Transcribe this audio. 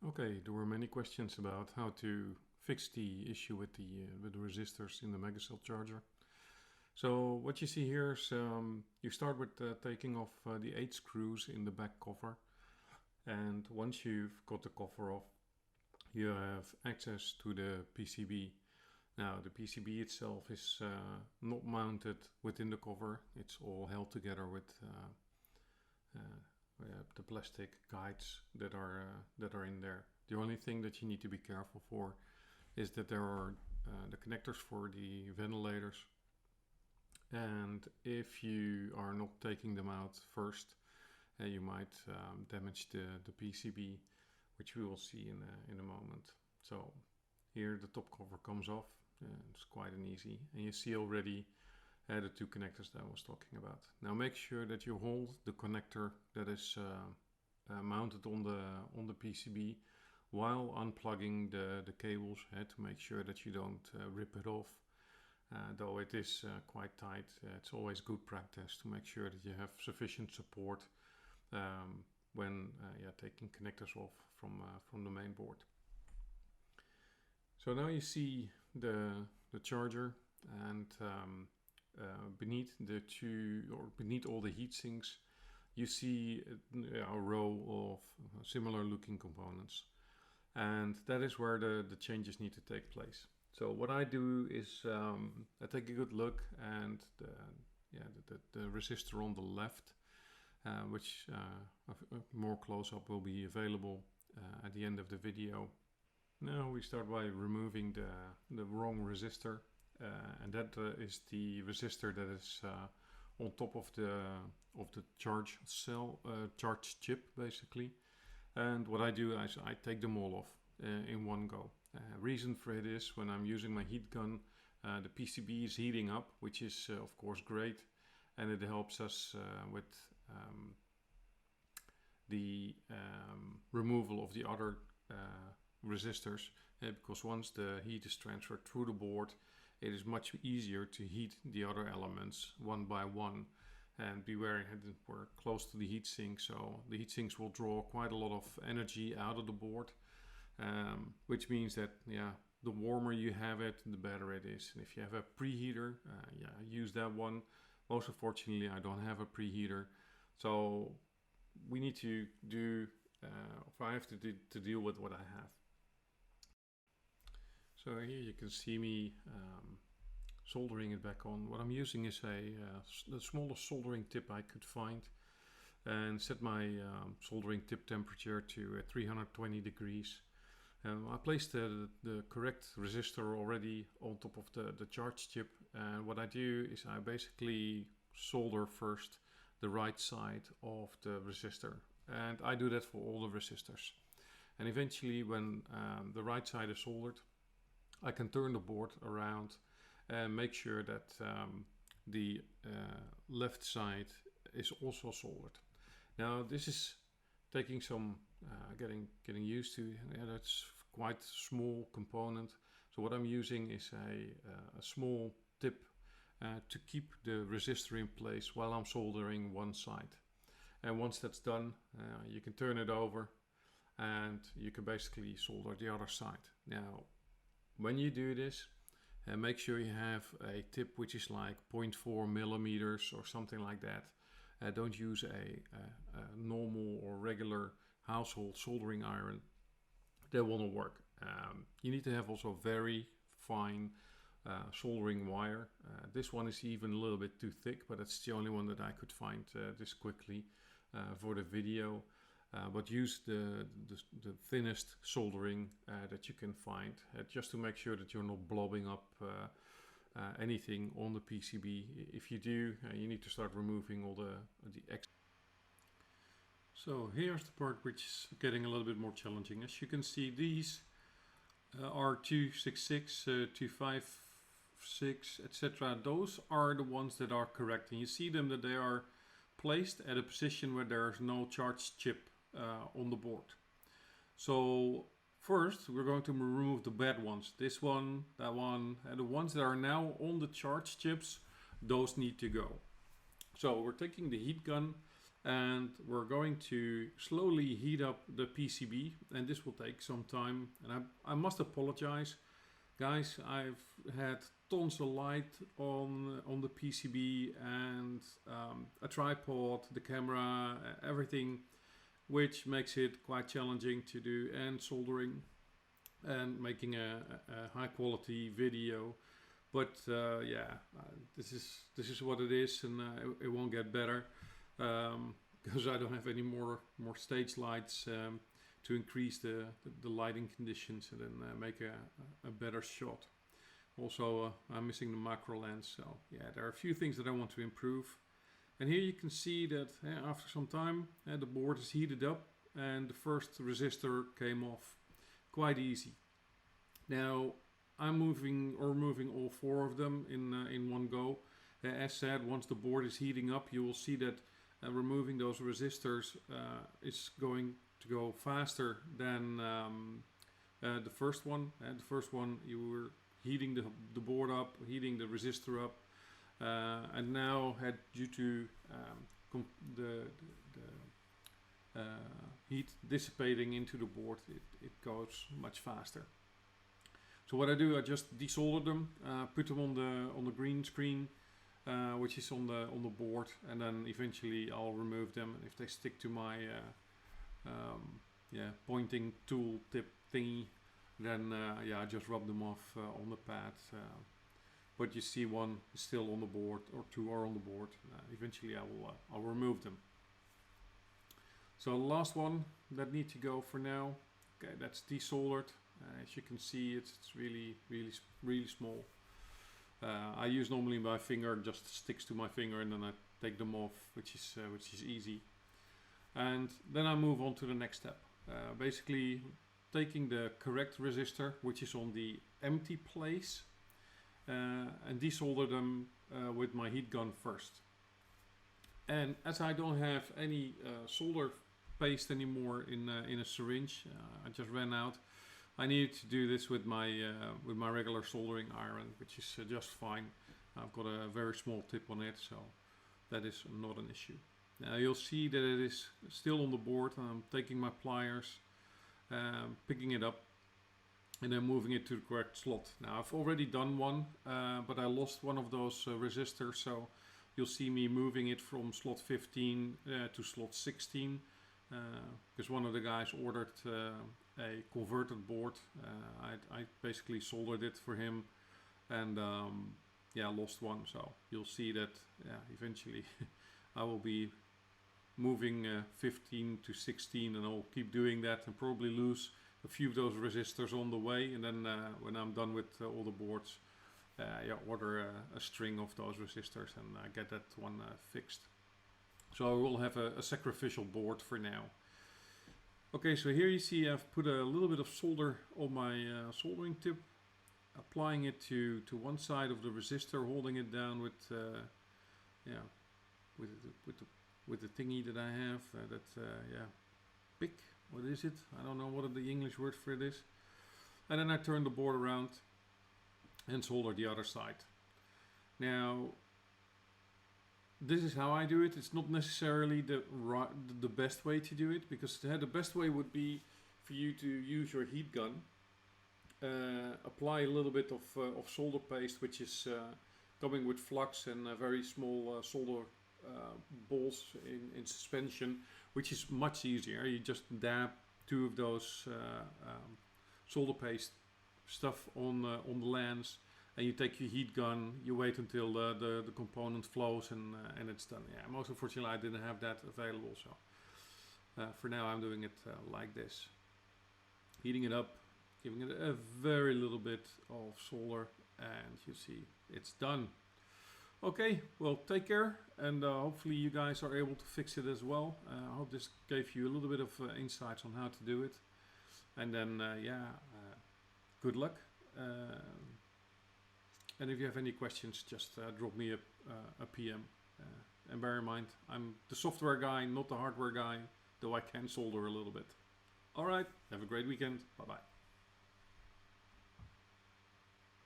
Okay, there were many questions about how to fix the issue with the resistors in the MegaCellCharger. So what you see here is you start with taking off the 8 screws in the back cover, and once you've got the cover off, you have access to the PCB. Now the PCB itself is not mounted within the cover; it's all held together with the plastic guides that are in there. The only thing that you need to be careful for is that there are the connectors for the ventilators, and if you are not taking them out first, you might damage the PCB, which we will see in a moment. So here the top cover comes off, it's quite an easy, and you see already the two connectors that I was talking about. Now make sure that you hold the connector that is mounted on the PCB while unplugging the cables to make sure that you don't rip it off. Though it is quite tight, it's always good practice to make sure that you have sufficient support when taking connectors off from the main board. So now you see the charger, and beneath beneath all the heat sinks, you see a row of similar looking components, and that is where the changes need to take place. So what I do is I take a good look, and the resistor on the left, which a more close-up will be available at the end of the video. Now we start by removing the wrong resistor, and that is the resistor that is on top of the charge cell, charge chip basically. And what I do is I take them all off in one go. Reason for it is when I'm using my heat gun, the PCB is heating up, which is of course great, and it helps us with the removal of the other resistors, because once the heat is transferred through the board, it is much easier to heat the other elements one by one. And beware that we're close to the heat sink, so the heat sinks will draw quite a lot of energy out of the board, which means that the warmer you have it, the better it is. And if you have a preheater, use that one. Most unfortunately, I don't have a preheater, so we need to do, I have to deal with what I have. So here you can see me soldering it back on. What I'm using is the smallest soldering tip I could find, and set my soldering tip temperature to 320 degrees. I placed the correct resistor already on top of the charge chip, and what I do is I basically solder first the right side of the resistor, and I do that for all the resistors. And eventually when the right side is soldered, I can turn the board around and make sure that the left side is also soldered. Now this is taking some getting used to. That's quite a small component. So what I'm using is a small tip to keep the resistor in place while I'm soldering one side. And once that's done, you can turn it over and you can basically solder the other side. Now when you do this, make sure you have a tip which is like 0.4 millimeters or something like that. Don't use a normal or regular household soldering iron. That will not work. You need to have also very fine soldering wire. This one is even a little bit too thick, but it's the only one that I could find this quickly for the video. But use the thinnest soldering that you can find, just to make sure that you're not blobbing up anything on the PCB. If you do, you need to start removing all the excess. So here's the part which is getting a little bit more challenging. As you can see, these are 266, 256, etc. Those are the ones that are correct, and you see them that they are placed at a position where there's no charge chip on the board. So first we're going to remove the bad ones, this one, that one, and the ones that are now on the charge chips, those need to go. So we're taking the heat gun and we're going to slowly heat up the PCB, and this will take some time. And I must apologize, guys. I've had tons of light on the PCB and a tripod, the camera, everything, which makes it quite challenging to do and soldering and making a high quality video. But this is what it is, and it won't get better because I don't have any more stage lights to increase the lighting conditions and then make a better shot. Also, I'm missing the macro lens, so yeah, there are a few things that I want to improve. And here you can see that after some time the board is heated up and the first resistor came off quite easy. Now I'm removing all 4 of them in one go. As said, once the board is heating up, you will see that removing those resistors is going to go faster than the first one. The first one you were heating the board up, heating the resistor up, and now due to the heat dissipating into the board, it goes much faster. So what I do, I just desolder them, put them on the green screen, which is on the board, and then eventually I'll remove them. And if they stick to my pointing tool tip thingy, then I just rub them off on the pad. But you see one is still on the board, or 2 are on the board. Eventually I'll remove them. So the last one that need to go for now. Okay, that's desoldered. As you can see, it's really small. I use normally my finger, just sticks to my finger, and then I take them off, which is easy. And then I move on to the next step. Basically, taking the correct resistor, which is on the empty place, and desolder them with my heat gun first. And as I don't have any solder paste anymore in a syringe, I just ran out. I needed to do this with my regular soldering iron, which is just fine. I've got a very small tip on it, so that is not an issue. Now you'll see that it is still on the board. I'm taking my pliers, picking it up, and then moving it to the correct slot. Now I've already done one, but I lost one of those resistors, so you'll see me moving it from slot 15 to slot 16, because one of the guys ordered a converted board. I basically soldered it for him, and lost one. So you'll see that eventually I will be moving 15 to 16, and I'll keep doing that and probably lose a few of those resistors on the way. And then when I'm done with all the boards, order a string of those resistors and get that one fixed. So I will have a sacrificial board for now. Okay, so here you see I've put a little bit of solder on my soldering tip, applying it to one side of the resistor, holding it down with the thingy that I have. Pick. What is it? I don't know what the English word for it is. And then I turn the board around and solder the other side. Now, this is how I do it. It's not necessarily the best way to do it, because the best way would be for you to use your heat gun, apply a little bit of solder paste, which is coming with flux and very small solder balls in suspension, which is much easier. You just dab 2 of those solder paste stuff on the lens, and you take your heat gun, you wait until the component flows, and it's done. Yeah, most unfortunately I didn't have that available, so for now I'm doing it like this. Heating it up, giving it a very little bit of solder, and you see it's done. Okay, well, take care, and hopefully you guys are able to fix it as well. I hope this gave you a little bit of insights on how to do it. And then, good luck. And if you have any questions, just drop me a PM. And bear in mind, I'm the software guy, not the hardware guy, though I can solder a little bit. Alright, have a great weekend. Bye-bye.